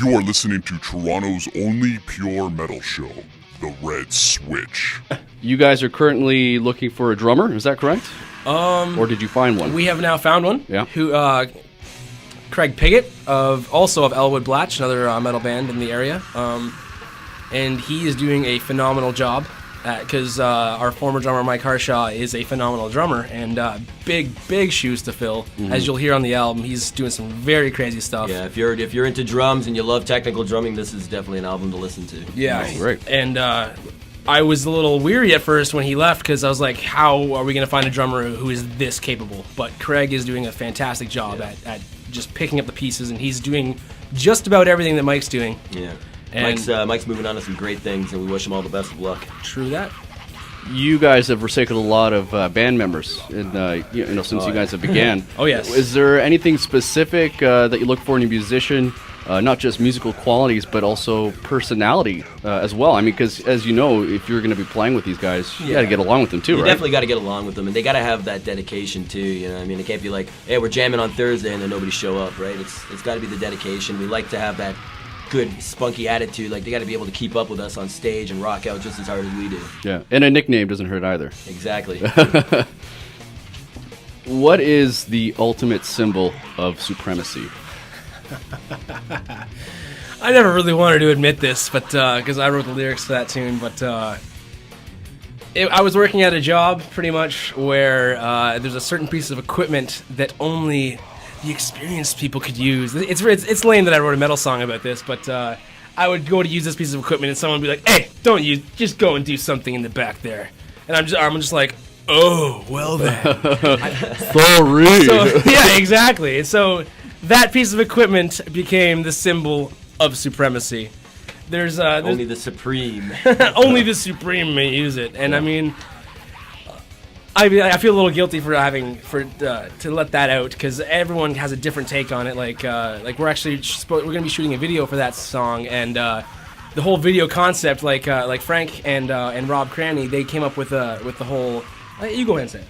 You are listening to Toronto's only pure metal show, The Red Switch. You guys are currently looking for a drummer, is that correct? Or did you find one? We have now found one. Yeah. Who, Craig Piggott, also of Elwood Blatch, another metal band in the area. And he is doing a phenomenal job, because our former drummer Mike Harshaw is a phenomenal drummer, and big shoes to fill. As you'll hear on the album, he's doing some very crazy stuff. Yeah, if you're into drums and you love technical drumming, this is definitely an album to listen to. Yeah, great. And I was a little weary at first when he left, because I was like, how are we going to find a drummer who is this capable? But Craig is doing a fantastic job at just picking up the pieces, and he's doing just about everything that Mike's doing. Yeah. And Mike's moving on to some great things, and we wish him all the best of luck. True that. You guys have recycled a lot of band members, since you guys have began. Oh, yes. Is there anything specific that you look for in a musician? Not just musical qualities, but also personality as well. I mean, because as you know, if you're going to be playing with these guys, you got to get along with them too, You right? definitely got to get along with them, and they got to have that dedication too. You know, I mean, it can't be like, hey, we're jamming on Thursday and then nobody show up, right? It's got to be the dedication. We like to have that good spunky attitude. Like, they got to be able to keep up with us on stage and rock out just as hard as we do. Yeah, and a nickname doesn't hurt either. Exactly. What is the ultimate symbol of supremacy? I never really wanted to admit this, but because I wrote the lyrics to that tune, but I was working at a job pretty much where there's a certain piece of equipment that only the experienced people could use. It's lame that I wrote a metal song about this, but I would go to use this piece of equipment and someone would be like, "Hey, don't use, just go and do something in the back there," and I'm just like, "Oh, well then." Sorry. So, yeah, exactly. And so that piece of equipment became the symbol of supremacy. There's Only the supreme. only the supreme may use it, and I mean, I feel a little guilty for to let that out, because everyone has a different take on it. Like we're gonna be shooting a video for that song, and the whole video concept, like Frank and Rob Cranny, they came up with the whole. You go ahead and say it.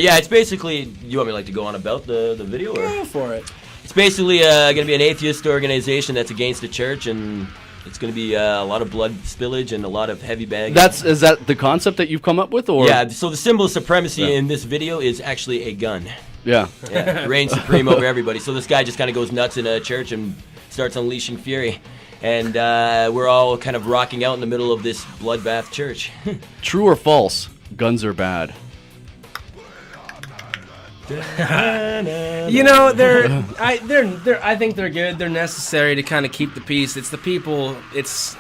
Yeah, it's basically. You want me to go on about the video? Or? Go for it. It's basically going to be an atheist organization that's against the church, and it's going to be a lot of blood spillage and a lot of heavy bagging. Is that the concept that you've come up with, or? Yeah, so the symbol of supremacy in this video is actually a gun. Yeah. Yeah, reigns supreme over everybody. So this guy just kind of goes nuts in a church and starts unleashing fury. And we're all kind of rocking out in the middle of this bloodbath church. True or false? Guns are bad. You know, I think they're good. They're necessary to kind of keep the peace. It's the people. It's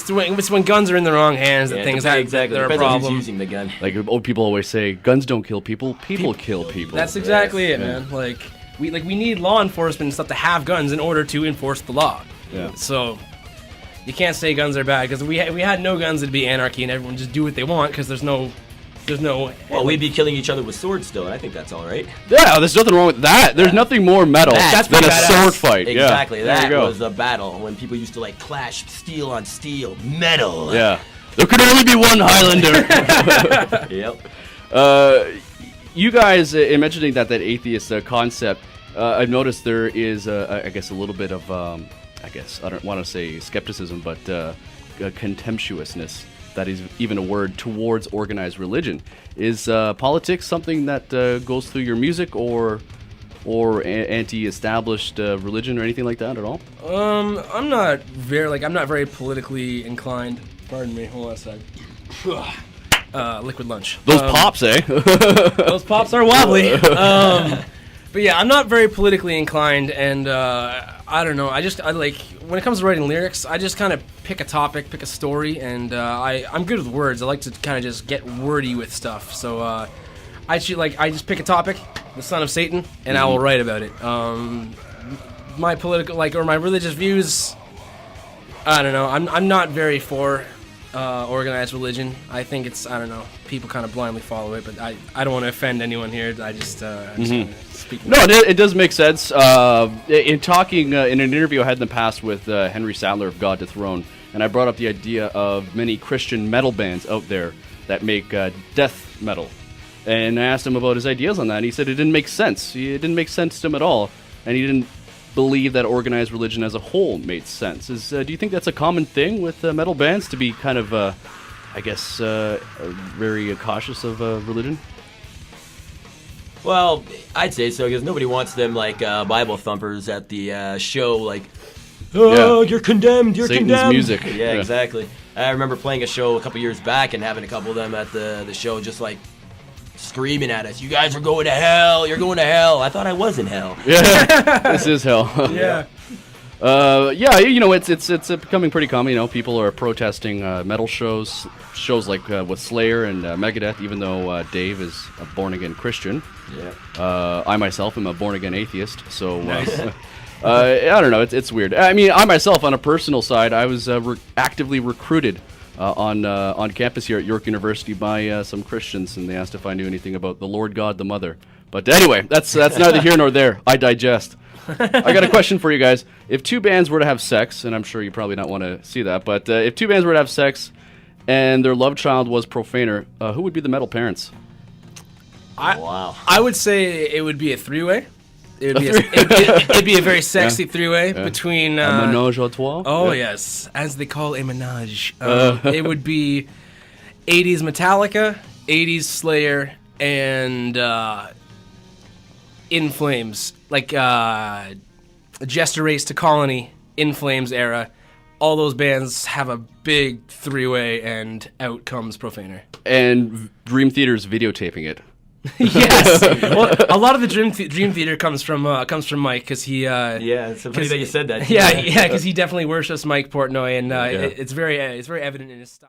when guns are in the wrong hands that things happen. Exactly. They're a Depends on who's problem. using the gun. Like old people always say, guns don't kill people, people kill people. That's exactly it, Yeah. man. Like we need law enforcement and stuff to have guns in order to enforce the law. Yeah. So you can't say guns are bad, because we had no guns, it'd be anarchy and everyone just do what they want, because there's no. Well, we'd be killing each other with swords still, and I think that's all right. Yeah, there's nothing wrong with that. There's nothing more metal That's than a badass. sword fight. Exactly. Yeah. There you That go. was a battle when people used to like clash steel on steel, metal. Yeah. There could only be one Highlander. Yep. You guys, in mentioning that atheist concept, I've noticed there is, I guess, a little bit of, I don't want to say skepticism, but contemptuousness. That is even a word towards organized religion. Is politics something that goes through your music, or anti-established religion or anything like that at all? I'm not very politically inclined. Pardon me. Hold on a sec. Liquid lunch. Those pops, eh? Those pops are wobbly. But yeah, I'm not very politically inclined, and I don't know. I like, when it comes to writing lyrics, I just kind of pick a topic, pick a story, and I'm good with words. I like to kind of just get wordy with stuff. So I just pick a topic, the son of Satan, and I will write about it. My political, or my religious views, I don't know. I'm not very for organized religion. I think it's, I don't know, people kind of blindly follow it, but I don't want to offend anyone here. I just speak. No, it does make sense. In talking in an interview I had in the past with Henry Sadler of God to Throne, and I brought up the idea of many Christian metal bands out there that make death metal. And I asked him about his ideas on that, and he said it didn't make sense. It didn't make sense to him at all, and he didn't believe that organized religion as a whole made sense. Do you think that's a common thing with metal bands to be kind of, very cautious of religion? Well, I'd say so because nobody wants them like Bible thumpers at the show, like, oh, you're condemned, you're Satan's condemned. music. Yeah, exactly. I remember playing a show a couple years back and having a couple of them at the show just like screaming at us, "You guys are going to hell, you're going to hell." I thought I was in hell. Yeah, this is hell. Yeah. It's becoming pretty common. You know, people are protesting metal shows like with Slayer and Megadeth. Even though Dave is a born-again Christian, I myself am a born-again atheist. So I don't know. It's weird. I mean, I myself, on a personal side, I was actively recruited on campus here at York University by some Christians, and they asked if I knew anything about the Lord God, the Mother. But anyway, that's neither here nor there. I digest. I got a question for you guys. If two bands were to have sex, and I'm sure you probably don't want to see that, but if two bands were to have sex and their love child was Profaner, who would be the metal parents? Wow. I would say it would be a three-way. It'd be a very sexy three-way between... a menage a trois? Oh, yes. As they call a menage. It would be 80s Metallica, 80s Slayer, and In Flames. Like Jester Race to Colony, In Flames era. All those bands have a big three-way, and out comes Profaner. And Dream Theater's videotaping it. Yes. Well, a lot of the Dream Theater comes from Mike because he. Yeah, it's so funny that you said that. Yeah, because he definitely worships Mike Portnoy, and it's very evident in his style.